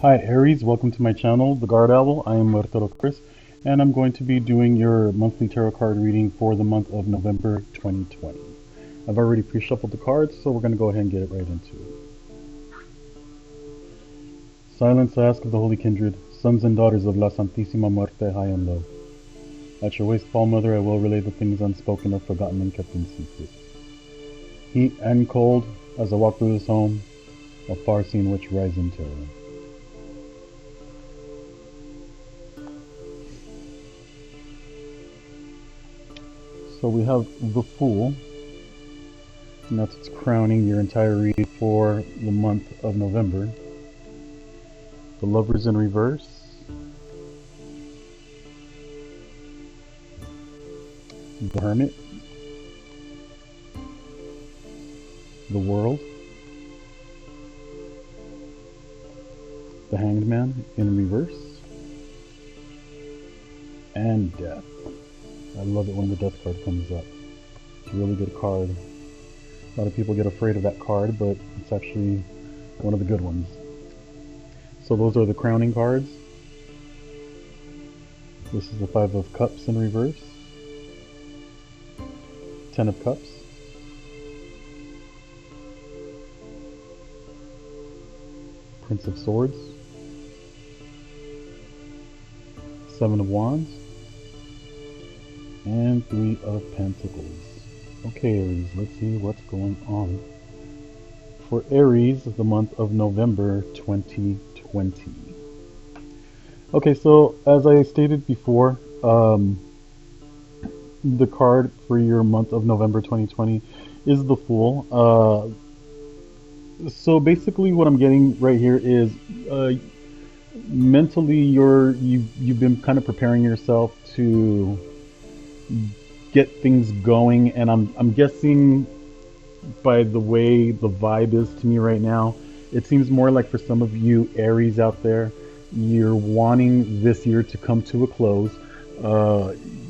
Hi Aries, welcome to my channel, The Guard Owl. I am Martelo Chris, and I'm going to be doing your monthly tarot card reading for the month of November 2020. I've already pre-shuffled the cards, so we're going to go ahead and get right into it. Silence, I ask of the Holy Kindred, sons and daughters of La Santísima Muerte, high and low. At your waist, Fall Mother, I will relay the things unspoken of, forgotten and kept in secret. Heat and cold, as I walk through this home, a far scene which rise in terror. So we have the Fool, and that's its crowning your entire read for the month of November. The Lovers in reverse. The Hermit. The World. The Hanged Man in reverse. And Death. I love it when the Death card comes up. It's a really good card. A lot of people get afraid of that card, but it's actually one of the good ones. So those are the crowning cards. This is the Five of Cups in reverse. Ten of Cups. Prince of Swords. Seven of Wands. And Three of Pentacles. Okay, Aries, let's see what's going on for Aries the month of November 2020. Okay, so as I stated before, the card for your month of November 2020 is the Fool. So basically what I'm getting right here is mentally you've been kind of preparing yourself to get things going, and I'm guessing by the way the vibe is to me right now, it seems more like for some of you Aries out there, you're wanting this year to come to a close,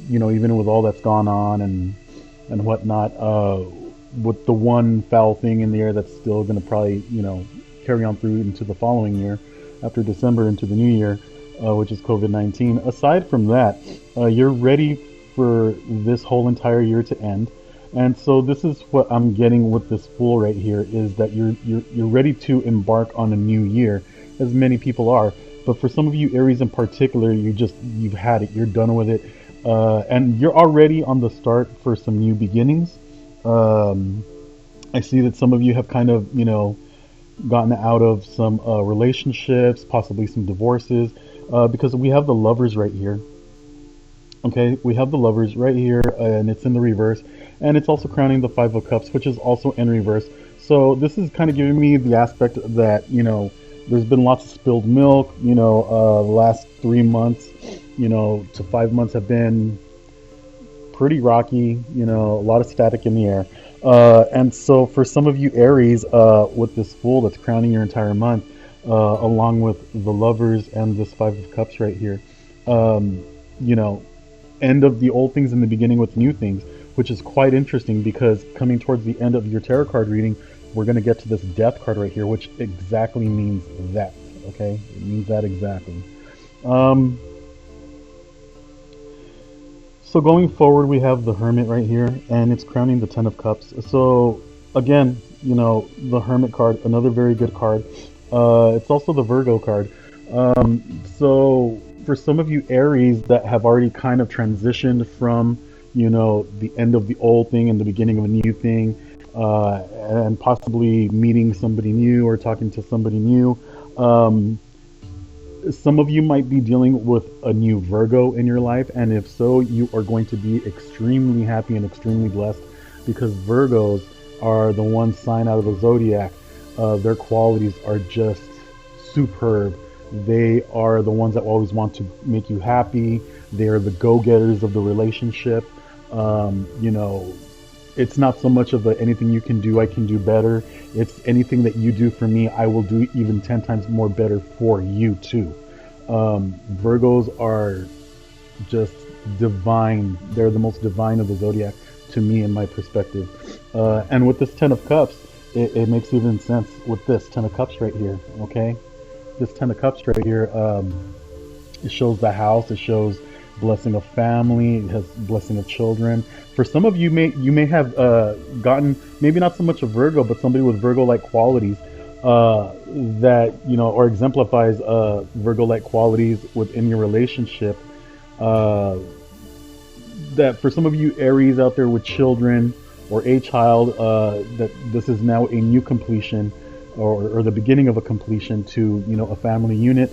even with all that's gone on and whatnot, with the one foul thing in the air that's still going to probably carry on through into the following year after December into the new year, which is COVID-19. Aside from that, you're ready for this whole entire year to end, and so this is what I'm getting with this Fool right here, is that you're ready to embark on a new year, as many people are. But for some of you Aries in particular, you've had it, you're done with it, and you're already on the start for some new beginnings. I see that some of you have kind of gotten out of some relationships, possibly some divorces, because we have the Lovers right here. Okay, we have the Lovers right here, and it's in the reverse, and it's also crowning the Five of Cups, which is also in reverse. So this is kind of giving me the aspect that there's been lots of spilled milk. The last 3 months, to 5 months have been pretty rocky. A lot of static in the air, and so for some of you Aries, with this Fool that's crowning your entire month, along with the Lovers and this Five of Cups right here, end of the old things and the beginning with new things, which is quite interesting, because coming towards the end of your tarot card reading, we're going to get to this Death card right here, which exactly means that. Okay, it means that exactly. So going forward, we have the Hermit right here, and it's crowning the Ten of Cups. So again, the Hermit card, another very good card. It's also the Virgo card. So for some of you Aries that have already kind of transitioned from, the end of the old thing and the beginning of a new thing, and possibly meeting somebody new or talking to somebody new, some of you might be dealing with a new Virgo in your life, and if so, you are going to be extremely happy and extremely blessed, because Virgos are the one sign out of the zodiac. Their qualities are just superb. They are the ones that always want to make you happy. They are the go-getters of the relationship. It's not so much of a anything you can do, I can do better. It's anything that you do for me, I will do even 10 times more better for you too. Virgos are just divine. They're the most divine of the zodiac to me, in my perspective. And with this Ten of Cups, it makes even sense with this Ten of Cups right here, okay? this Ten of Cups right here, it shows the house. It shows blessing of family. It has blessing of children. For some of you, may have gotten maybe not so much a Virgo, but somebody with Virgo-like qualities that or exemplifies Virgo-like qualities within your relationship. Uh, that for some of you Aries out there with children or a child, that this is now a new completion or the beginning of a completion to a family unit.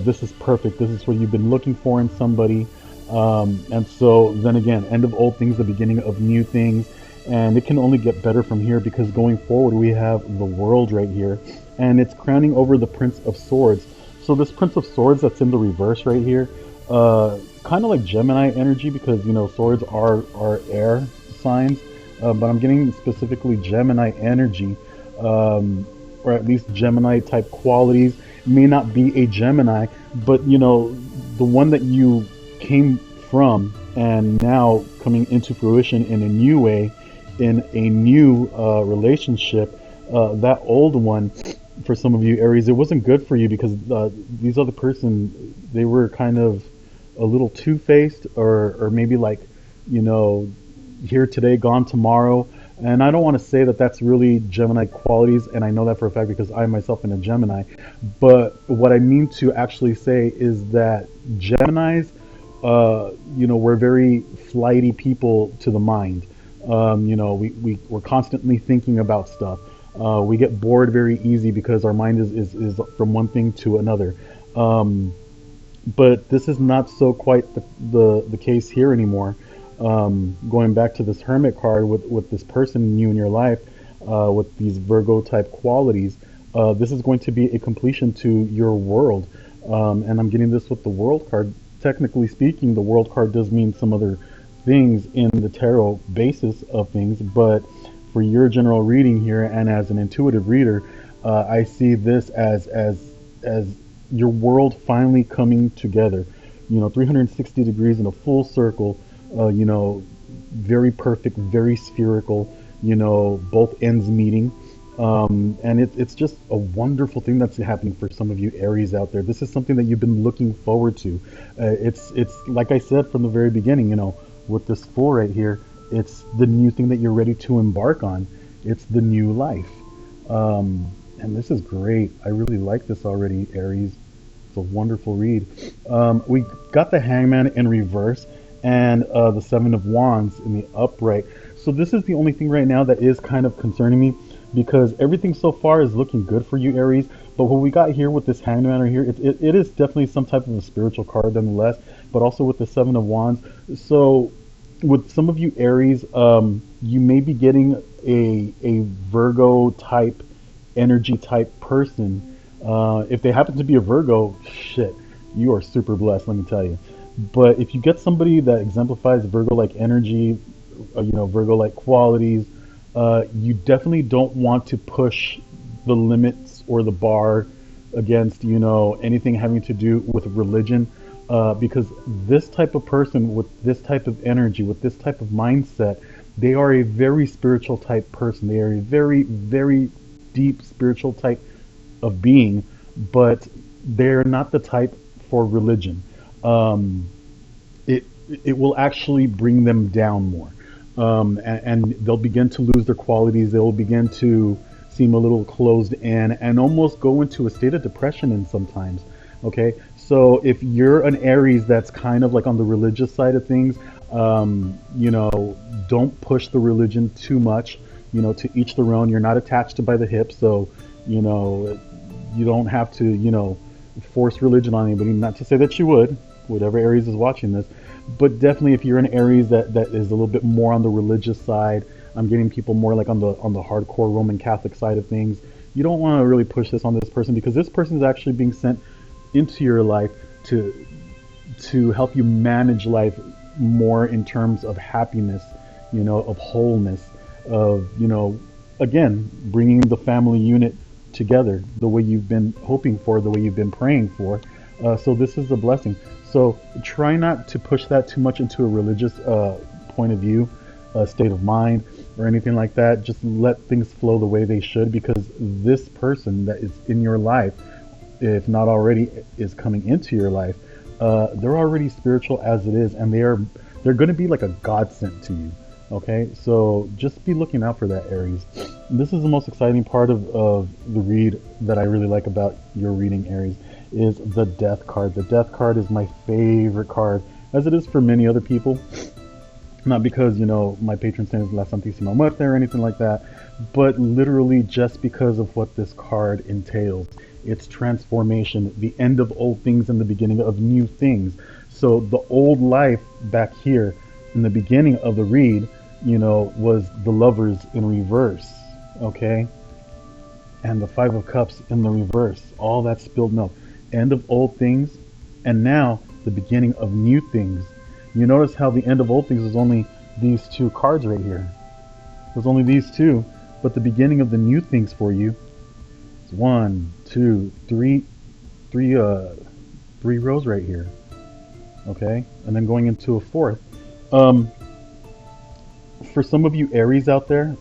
This is perfect. This is what you've been looking for in somebody. And so then again, end of old things, the beginning of new things. And it can only get better from here because going forward we have the World right here, and it's crowning over the Prince of Swords. So this Prince of Swords that's in the reverse right here, kind of like Gemini energy, because swords are air signs, but I'm getting specifically Gemini energy, or at least Gemini type qualities. It may not be a Gemini, but the one that you came from and now coming into fruition in a new way, in a new relationship. That old one, for some of you Aries, it wasn't good for you because these other person, they were kind of a little two-faced, or maybe like, you know, here today, gone tomorrow. And I don't want to say that that's really Gemini qualities, and I know that for a fact because I myself am a Gemini. But what I mean to actually say is that Geminis, we're very flighty people to the mind. We're constantly thinking about stuff. We get bored very easy because our mind is from one thing to another. But this is not so quite the case here anymore. Going back to this Hermit card with this person new in your life, with these Virgo type qualities, this is going to be a completion to your world. And I'm getting this with the World card. Technically speaking, the World card does mean some other things in the tarot basis of things, but for your general reading here and as an intuitive reader, I see this as your world finally coming together. 360 degrees in a full circle. Very perfect, very spherical. Both ends meeting. And it's just a wonderful thing that's happening for some of you Aries out there. This is something that you've been looking forward to. It's like I said from the very beginning, with this Fool right here, it's the new thing that you're ready to embark on. It's the new life. And this is great. I really like this already, Aries. It's a wonderful read. We got the Hangman in reverse and the Seven of Wands in the upright. So this is the only thing right now that is kind of concerning me, because everything so far is looking good for you, Aries. But what we got here with this Hangman right here, it is definitely some type of a spiritual card nonetheless, but also with the Seven of Wands. So with some of you Aries, you may be getting a Virgo type energy type person. If they happen to be a Virgo, shit, you are super blessed, let me tell you. But if you get somebody that exemplifies Virgo-like energy, Virgo-like qualities, you definitely don't want to push the limits or the bar against, anything having to do with religion, because this type of person with this type of energy, with this type of mindset, they are a very spiritual type person. They are a very, very deep spiritual type of being, but they're not the type for religion. It will actually bring them down more. And they'll begin to lose their qualities. They'll begin to seem a little closed in and almost go into a state of depression in sometimes. Okay, so if you're an Aries that's kind of like on the religious side of things, don't push the religion too much. To each their own. You're not attached to by the hip, so you don't have to force religion on anybody. Not to say that you would, whatever Aries is watching this. But definitely, if you're an Aries that is a little bit more on the religious side, I'm getting people more like on the hardcore Roman Catholic side of things. You don't want to really push this on this person, because this person is actually being sent into your life to help you manage life more in terms of happiness, of wholeness, of again bringing the family unit together the way you've been hoping for, the way you've been praying for. So this is a blessing. So try not to push that too much into a religious point of view, state of mind, or anything like that. Just let things flow the way they should, because this person that is in your life if not already, is coming into your life, they're already spiritual as it is, and they're going to be like a godsend to you. Okay, so just be looking out for that, Aries. This is the most exciting part of the read that I really like about your reading, Aries, is the Death card. The Death card is my favorite card, as it is for many other people. Not because, my patron saint is La Santísima Muerte or anything like that, but literally just because of what this card entails. It's transformation, the end of old things and the beginning of new things. So the old life back here in the beginning of the read, was the lovers in reverse, okay? And the Five of Cups in the reverse, all that spilled milk. End of old things, and now the beginning of new things. You notice how the end of old things is only these two cards right here. There's only these two, but the beginning of the new things for you is one, two, three rows right here. Okay, and then going into a fourth. For some of you Aries out there,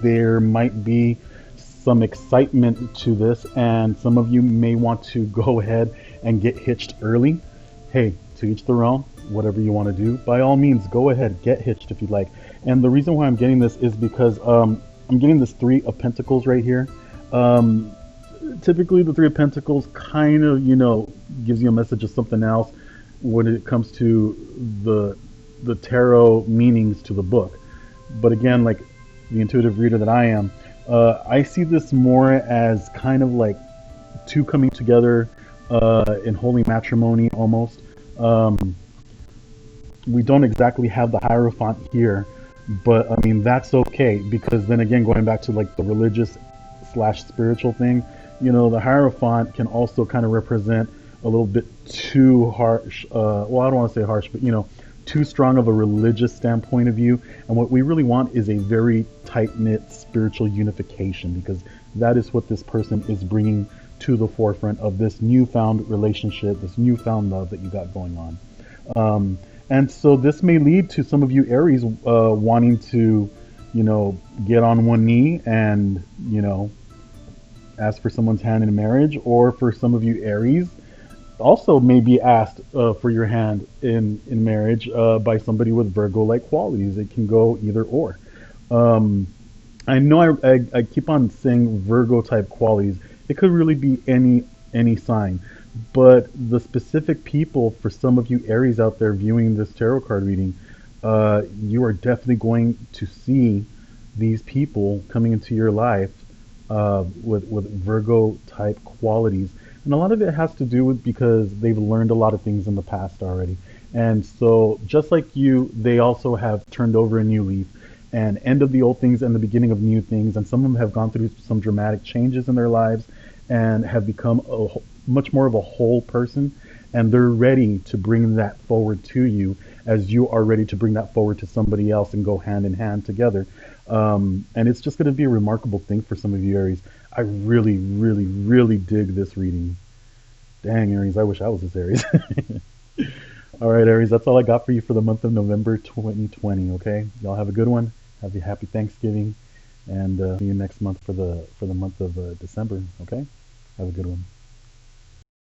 there might be some excitement to this, and some of you may want to go ahead and get hitched early. Hey, to each their own. Whatever you want to do, by all means, go ahead, get hitched if you'd like. And the reason why I'm getting this is because I'm getting this Three of Pentacles right here. Typically, the Three of Pentacles kind of, gives you a message of something else when it comes to the tarot meanings to the book. But again, like the intuitive reader that I am, I see this more as kind of like two coming together in holy matrimony almost. We don't exactly have the Hierophant here, but I mean, that's okay, because then again, going back to like the religious slash spiritual thing, the Hierophant can also kind of represent a little bit too harsh, well, I don't want to say harsh, but too strong of a religious standpoint of view. And what we really want is a very tight-knit spiritual unification, because that is what this person is bringing to the forefront of this newfound relationship, this newfound love that you got going on. And so this may lead to some of you Aries wanting to, get on one knee and, ask for someone's hand in marriage, or for some of you Aries also may be asked for your hand in marriage by somebody with Virgo-like qualities. It can go either or. I know I keep on saying Virgo-type qualities. It could really be any sign. But the specific people, for some of you Aries out there viewing this tarot card reading, you are definitely going to see these people coming into your life with Virgo type qualities. And a lot of it has to do with because they've learned a lot of things in the past already. And so just like you, they also have turned over a new leaf and end of the old things and the beginning of new things. And some of them have gone through some dramatic changes in their lives and have become much more of a whole person, and they're ready to bring that forward to you as you are ready to bring that forward to somebody else and go hand in hand together. And it's just going to be a remarkable thing for some of you Aries. I really, really, really dig this reading. Dang, Aries, I wish I was this Aries. All right, Aries, that's all I got for you for the month of November 2020, okay? Y'all have a good one. Have a happy Thanksgiving, and see you next month for the month of December, okay? Have a good one.